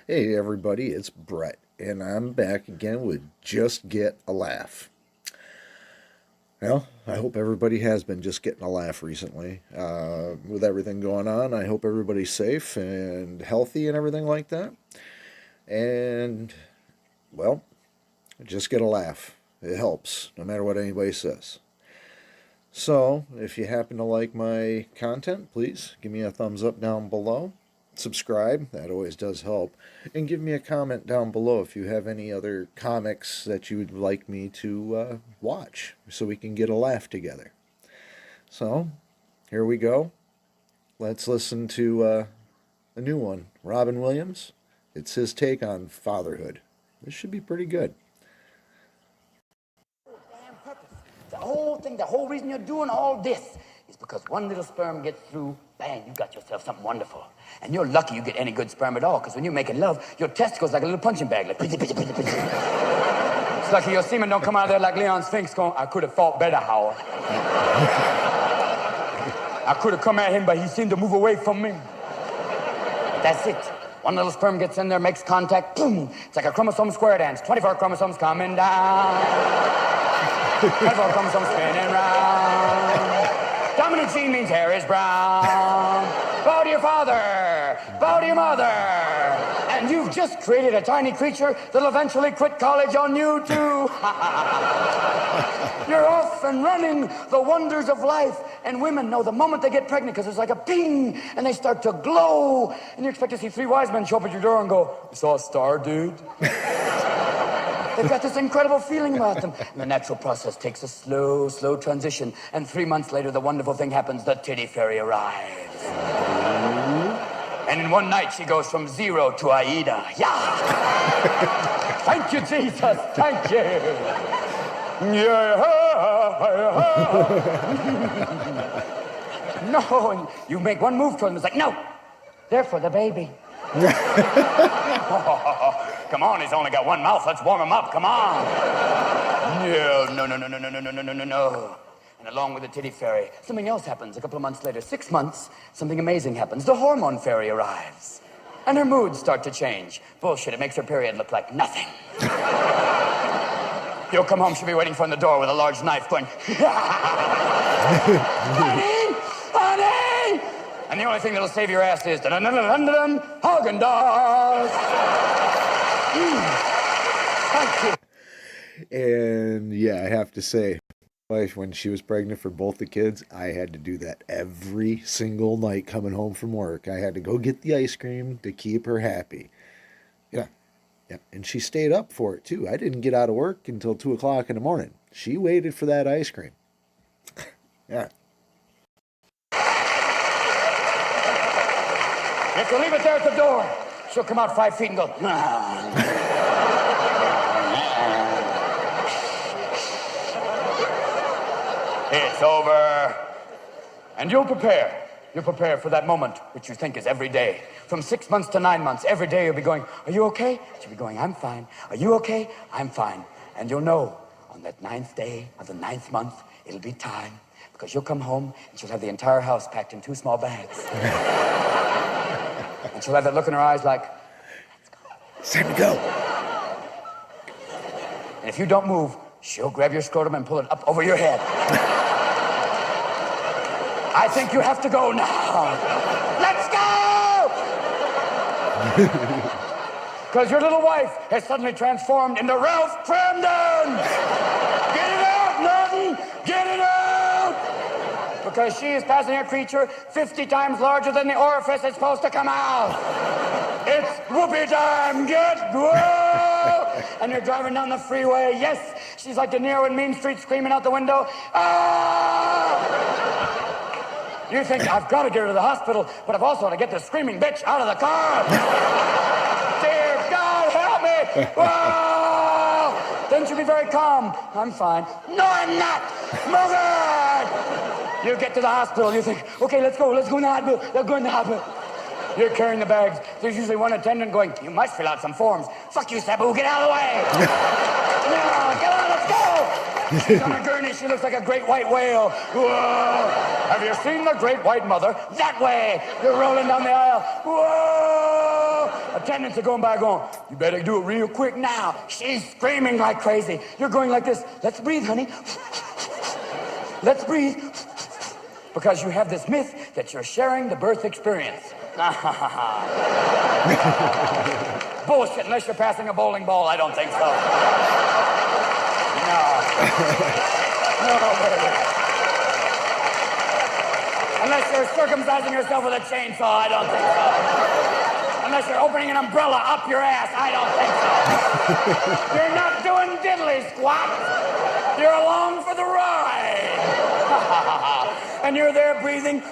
Hey everybody, it's Brett, and I'm back again with Just Get a Laugh. Well, I hope everybody has been just getting a laugh recently. With everything going on, I hope everybody's safe and healthy and everything like that. And, well, just get a laugh. It helps, no matter what anybody says. So, if you happen to like my content, please give me a thumbs up down below. Subscribe, that always does help. And give me a comment down below if you have any other comics that you would like me to watch so we can get a laugh together. So, here we go. Let's listen to a new one. Robin Williams. It's his take on fatherhood. This should be pretty good. Damn purpose. The whole thing, the whole reason you're doing all this is because one little sperm gets through, bang, you got yourself something wonderful. And you're lucky you get any good sperm at all, because when you're making love, your testicles like a little punching bag, like pitchy, pitchy, pitchy, pitchy. It's lucky your semen don't come out of there like Leon Sphinx going, I could have fought better, Howard. I could have come at him, but he seemed to move away from me. But that's it. One little sperm gets in there, makes contact, boom. It's like a chromosome square dance. 24 chromosomes coming down. 24 chromosomes spinning round. Dominant gene means hair is brown. Bow to your father. Bow to your mother. And you've just created a tiny creature that'll eventually quit college on you, too. You're off and running the wonders of life. And women know the moment they get pregnant, because it's like a ping, and they start to glow. And you expect to see three wise men show up at your door and go, you saw a star, dude? They've got this incredible feeling about them. And the natural process takes a slow, slow transition. And 3 months later, the wonderful thing happens. The titty fairy arrives. And in one night, she goes from 0 to Aida. Yeah! Thank you, Jesus. Thank you. Yeah. No, and you make one move toward them. It's like, no, they're for the baby. Come on, he's only got one mouth. Let's warm him up. Come on. No. And along with the titty fairy, something else happens. A couple of months later, 6 months, something amazing happens. The hormone fairy arrives. And her moods start to change. Bullshit, it makes her period look like nothing. You'll come home, she'll be waiting for in the door with a large knife going, honey, honey! And the only thing that'll save your ass is Haagen-Dazs. Thank you. And yeah, I have to say, wife, when she was pregnant for both the kids, I had to do that every single night coming home from work. I had to go get the ice cream to keep her happy. Yeah. Yeah. And she stayed up for it too. I didn't get out of work until 2 o'clock in the morning. She waited for that ice cream. Yeah. You have to leave it there at the door. She'll come out 5 feet and go, it's over. And you'll prepare. You'll prepare for that moment, which you think is every day. From 6 months to 9 months, every day you'll be going, are you okay? She'll be going, I'm fine. Are you okay? I'm fine. And you'll know on that 9th day of the 9th month, it'll be time. Because you'll come home and she'll have the entire house packed in 2 small bags. And she'll have that look in her eyes like, let's go. It's time to go. And if you don't move, she'll grab your scrotum and pull it up over your head. I think you have to go now. Let's go! Because your little wife has suddenly transformed into Ralph Cramden. Get it out, Norton! Get it out! Because she is passing a creature 50 times larger than the orifice it's supposed to come out. It's whoopee time! Get go! And you're driving down the freeway. Yes, she's like De Niro in Mean Street screaming out the window. Ah! You think, I've got to get her to the hospital, but I've also got to get this screaming bitch out of the car. Dear God, help me! Whoa! Then she'll be very calm. I'm fine. No, I'm not! Move it! You get to the hospital, you think, okay, let's go in the hospital. Let's go in the hospital. You're carrying the bags. There's usually one attendant going, you must fill out some forms. Fuck you, Sabu, get out of the way! No, come on, let's go! She's on a gurney. She looks like a great white whale. Whoa! Have you seen the great white mother? That way! You're rolling down the aisle. Whoa! hospital. Attendants are going by going, you better do it real quick now. She's screaming like crazy. You're going like this. Let's breathe, honey. Let's breathe. Because you have this myth that you're sharing the birth experience. Bullshit, unless you're passing a bowling ball, I don't think so. No. No, baby. Unless you're circumcising yourself with a chainsaw, I don't think so. Unless you're opening an umbrella up your ass, I don't think so. You're not doing diddly squat. You're along for the ride. And you're there breathing.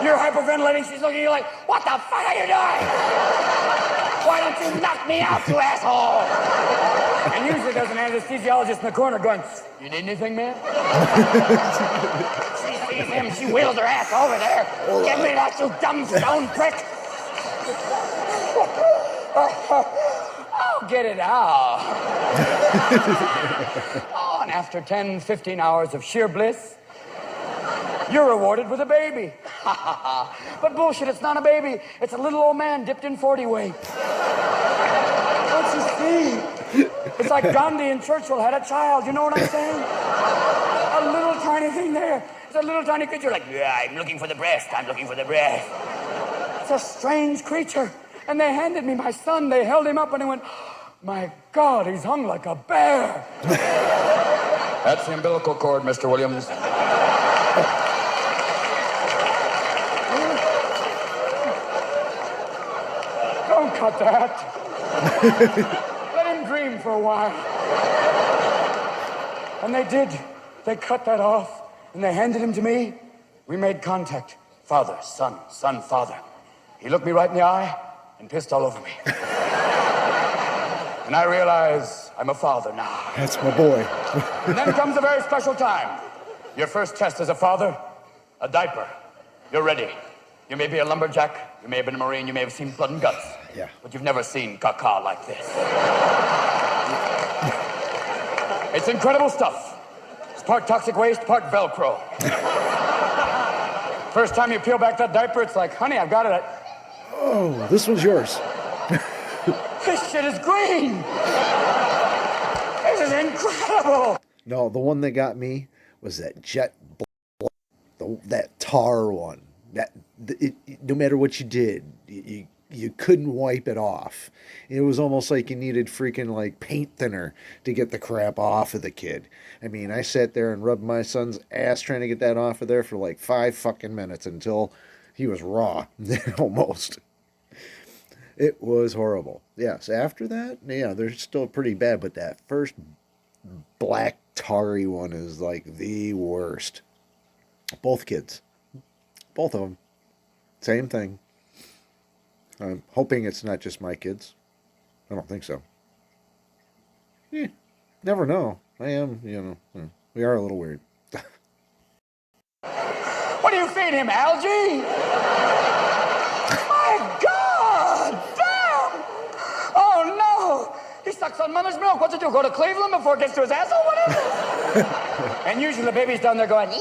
You're hyperventilating. She's looking at you like, what the fuck are you doing? Why don't you knock me out, you asshole? And usually there's an anesthesiologist in the corner going, you need anything, man? She sees him. She wheels her ass over there. Give me that, you dumb stone prick. Oh, get it out. Oh, and after 10, 15 hours of sheer bliss, you're rewarded with a baby. But bullshit, it's not a baby. It's a little old man dipped in 40 weight. Don't you see? It's like Gandhi and Churchill had a child. You know what I'm saying? A little tiny thing there. It's a little tiny creature like, yeah, I'm looking for the breast. I'm looking for the breast. It's a strange creature. And they handed me my son. They held him up and he went, my God, he's hung like a bear. That's the umbilical cord, Mr. Williams. Don't cut that. Let him dream for a while. And they did. They cut that off, and they handed him to me. We made contact. Father, son, son, father. He looked me right in the eye and pissed all over me. And I realize I'm a father now. That's my boy. And then comes a very special time. Your first test as a father, a diaper. You're ready. You may be a lumberjack, you may have been a Marine, you may have seen blood and guts. Yeah. But you've never seen caca like this. It's incredible stuff. It's part toxic waste, part Velcro. First time you peel back that diaper, it's like, honey, I've got it. Oh, this one's yours. This shit is green. This is incredible. No, the one that got me was that jet black, that tar one. No matter what you did, you couldn't wipe it off. It was almost like you needed freaking like paint thinner to get the crap off of the kid. I mean, I sat there and rubbed my son's ass trying to get that off of there for like 5 fucking minutes until he was raw, almost. It was horrible. Yes, after that, yeah, they're still pretty bad, but that first black tarry one is like the worst. Both kids. Both of them. Same thing. I'm hoping it's not just my kids. I don't think so. Never know. I am, we are a little weird. What do you feed him, algae? My God! Damn! Oh, no! He sucks on mother's milk. What's it do? Go to Cleveland before it gets to his asshole? What is it? And usually the baby's down there going, yeah!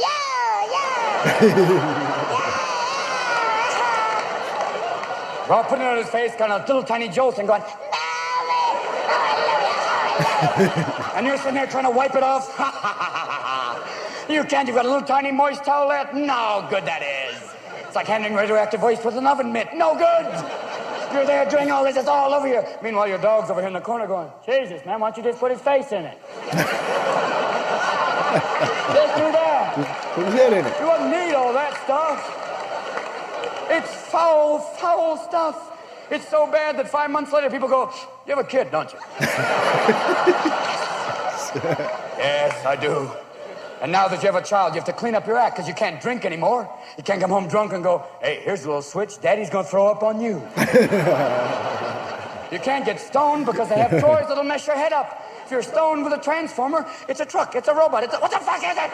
Well, putting it on his face, kind of little tiny jolts and going, and you're sitting there trying to wipe it off. You can't. You've got a little tiny moist towelette. No good that is. It's like handling radioactive waste with an oven mitt. No good. You're there doing all this. It's all over you. Meanwhile, your dog's over here in the corner going, Jesus, man, why don't you just put his face in it? Just do that. Put his head in it. You wouldn't need all that stuff. It's foul, foul stuff. It's so bad that 5 months later people go, you have a kid, don't you? Yes, I do. And now that you have a child, you have to clean up your act because you can't drink anymore. You can't come home drunk and go, hey, here's a little switch. Daddy's going to throw up on you. You can't get stoned because they have toys that'll mess your head up. If you're stoned with a transformer, it's a truck, it's a robot, what the fuck is it?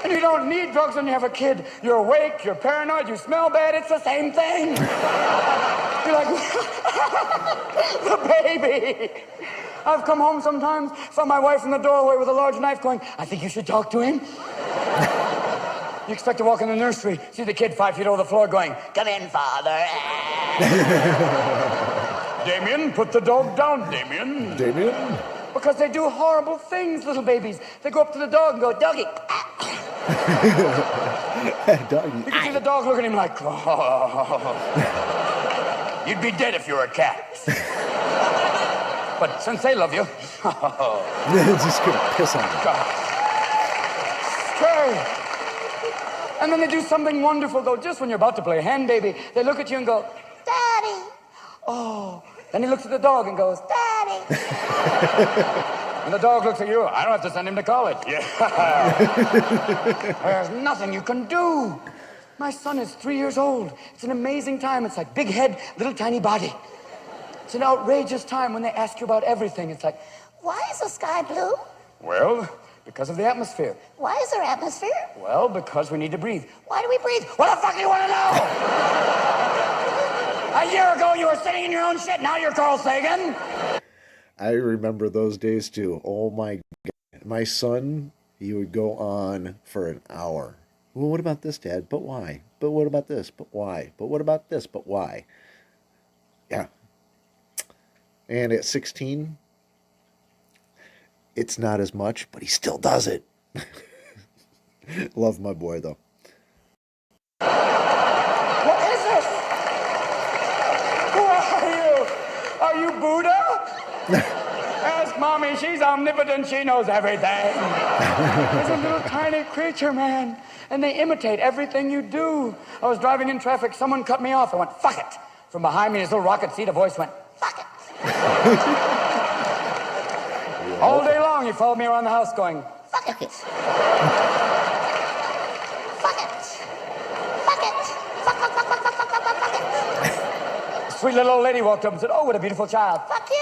And you don't need drugs when you have a kid. You're awake, you're paranoid, you smell bad, it's the same thing. You're like, the baby. I've come home sometimes, saw my wife in the doorway with a large knife going, I think you should talk to him. You expect to walk in the nursery, see the kid 5 feet over the floor going, "Come in, father." Damien, put the dog down, Damien. Damien? Because they do horrible things, little babies. They go up to the dog and go, "Doggy." Doggy. You can see the dog looking at him like, "Oh." You'd be dead if you were a cat. But since they love you, Just gonna piss on him. Scary. And then they do something wonderful, though, just when you're about to play hen baby. They look at you and go, "Daddy." Oh. Then he looks at the dog and goes, "Daddy." And the dog looks at you. I don't have to send him to college. Yeah. There's nothing you can do. My son is 3 years old. It's an amazing time. It's like big head, little tiny body. It's an outrageous time when they ask you about everything. It's like, Why is the sky blue? well, because of the atmosphere. Why is there atmosphere? Well, because we need to breathe. Why do we breathe? What the fuck do you want to know? A year ago, you were sitting in your own shit. Now you're Carl Sagan. I remember those days too. Oh my God. My son, he would go on for an hour. Well, what about this, Dad? But why? But what about this? But why? But what about this? But why? Yeah. And at 16, it's not as much, but he still does it. Love my boy, though. What is it? Who are you? Are you Buddha? Ask Mommy. She's omnipotent. She knows everything. There's a little tiny creature, man. And they imitate everything you do. I was driving in traffic. Someone cut me off. I went, "Fuck it." From behind me in his little rocket seat, a voice went, "Fuck it." All day long, he followed me around the house going, Fuck it. Fuck it. Fuck it. Fuck, fuck, fuck, fuck, fuck, fuck, fuck, fuck it. a sweet little old lady walked up and said, "Oh, what a beautiful child." Fuck you.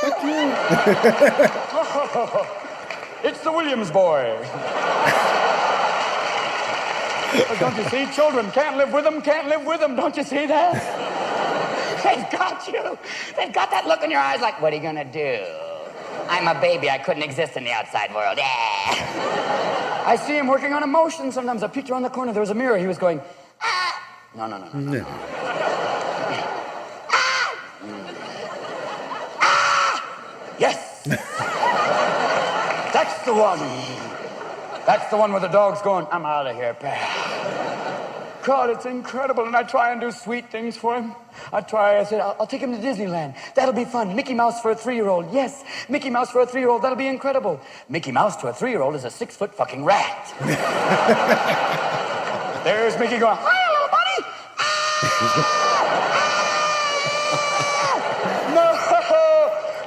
It's the Williams boy. But don't you see? Children can't live with them, can't live with them. Don't you see that? They've got you. They've got that look in your eyes like, "What are you gonna do? I'm a baby. I couldn't exist in the outside world." Yeah. I see him working on emotion sometimes. I peeked around the corner. There was a mirror. He was going, "Ah." No. No. Yes. That's the one. That's the one where the dog's going, "I'm out of here, pal." God, it's incredible. And I try and do sweet things for him. I said, I'll take him to Disneyland. That'll be fun. Mickey Mouse for a 3-year-old. Yes, Mickey Mouse for a 3-year-old. That'll be incredible. Mickey Mouse to a 3-year-old is a 6-foot fucking rat. There's Mickey going, "Hi, little buddy." No.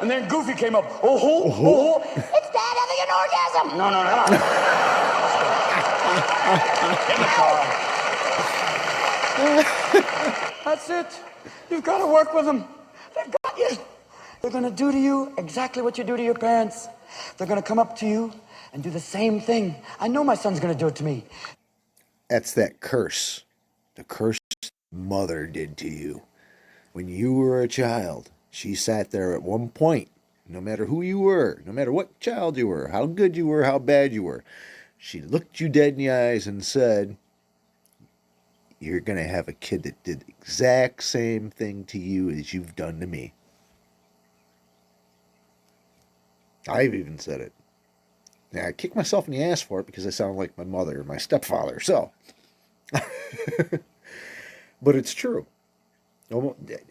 And then Goofy came up. Oh. It's Dad having an orgasm. No. Get in the car. That's it. You've got to work with them. They've got you. They're going to do to you exactly what you do to your parents. They're going to come up to you and do the same thing. I know my son's going to do it to me. That's that curse. The curse mother did to you. When you were a child, she sat there at one point, no matter who you were, no matter what child you were, how good you were, how bad you were, she looked you dead in the eyes and said, "You're going to have a kid that did the exact same thing to you as you've done to me." I've even said it. Now, I kick myself in the ass for it because I sound like my mother or my stepfather, so. But it's true.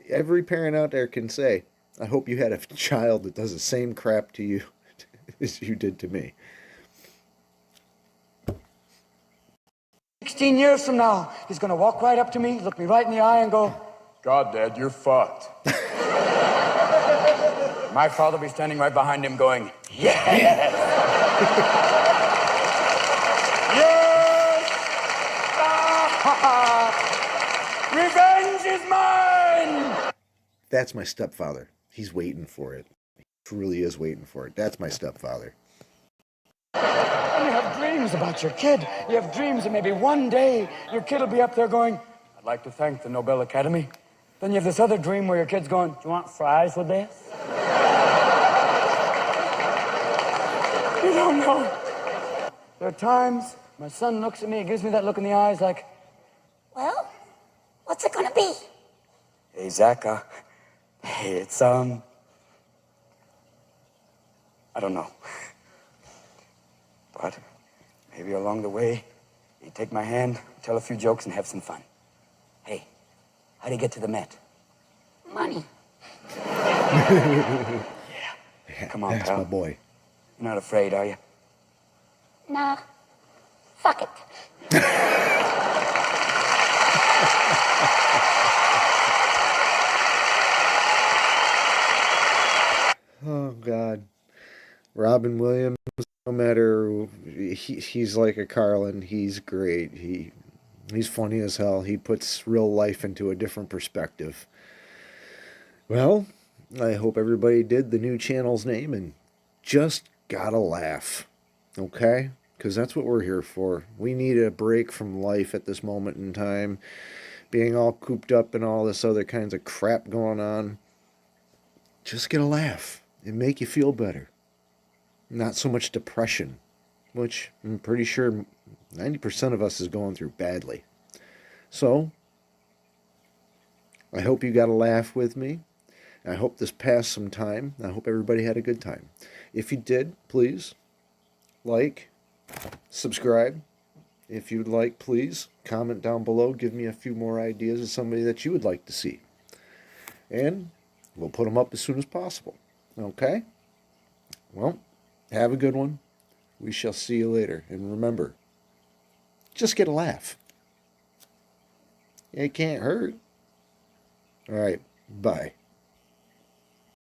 Every parent out there can say, "I hope you had a child that does the same crap to you as you did to me." 16 years from now, he's going to walk right up to me, look me right in the eye and go, "God, Dad, you're fucked." My father will be standing right behind him going, "Yes." Yes. Revenge is mine. That's my stepfather. He's waiting for it. He truly is waiting for it. That's my stepfather. And you have dreams about your kid. You have dreams that maybe one day your kid will be up there going, "I'd like to thank the Nobel Academy." Then you have this other dream where your kid's going, "Do you want fries with this?" You don't know. There are times My son looks at me and gives me that look in the eyes like, Well, what's it gonna be? hey, Zach, it's, I don't know. But maybe along the way, you take my hand, tell a few jokes, and have some fun. Hey, how do you get to the Met? Money. Come on, That's pal. my boy. You're not afraid, are you? Nah. Fuck it. Oh God, Robin Williams. No matter, he's like a Carlin. He's great. He's funny as hell. He puts real life into a different perspective. Well, I hope everybody did the new channel's name and just got a laugh. Okay? Because that's what we're here for. We need a break from life at this moment in time. Being all cooped up and all this other kinds of crap going on. Just get a laugh and make you feel better. Not so much depression, which I'm pretty sure 90% of us is going through badly. So, I hope you got a laugh with me. I hope this passed some time. I hope everybody had a good time. If you did, please like, subscribe. If you'd like, please comment down below. Give me a few more ideas of somebody that you would like to see. And we'll put them up as soon as possible. Okay? Well, have a good one. We shall see you later. And remember, just get a laugh. It can't hurt. All right. Bye.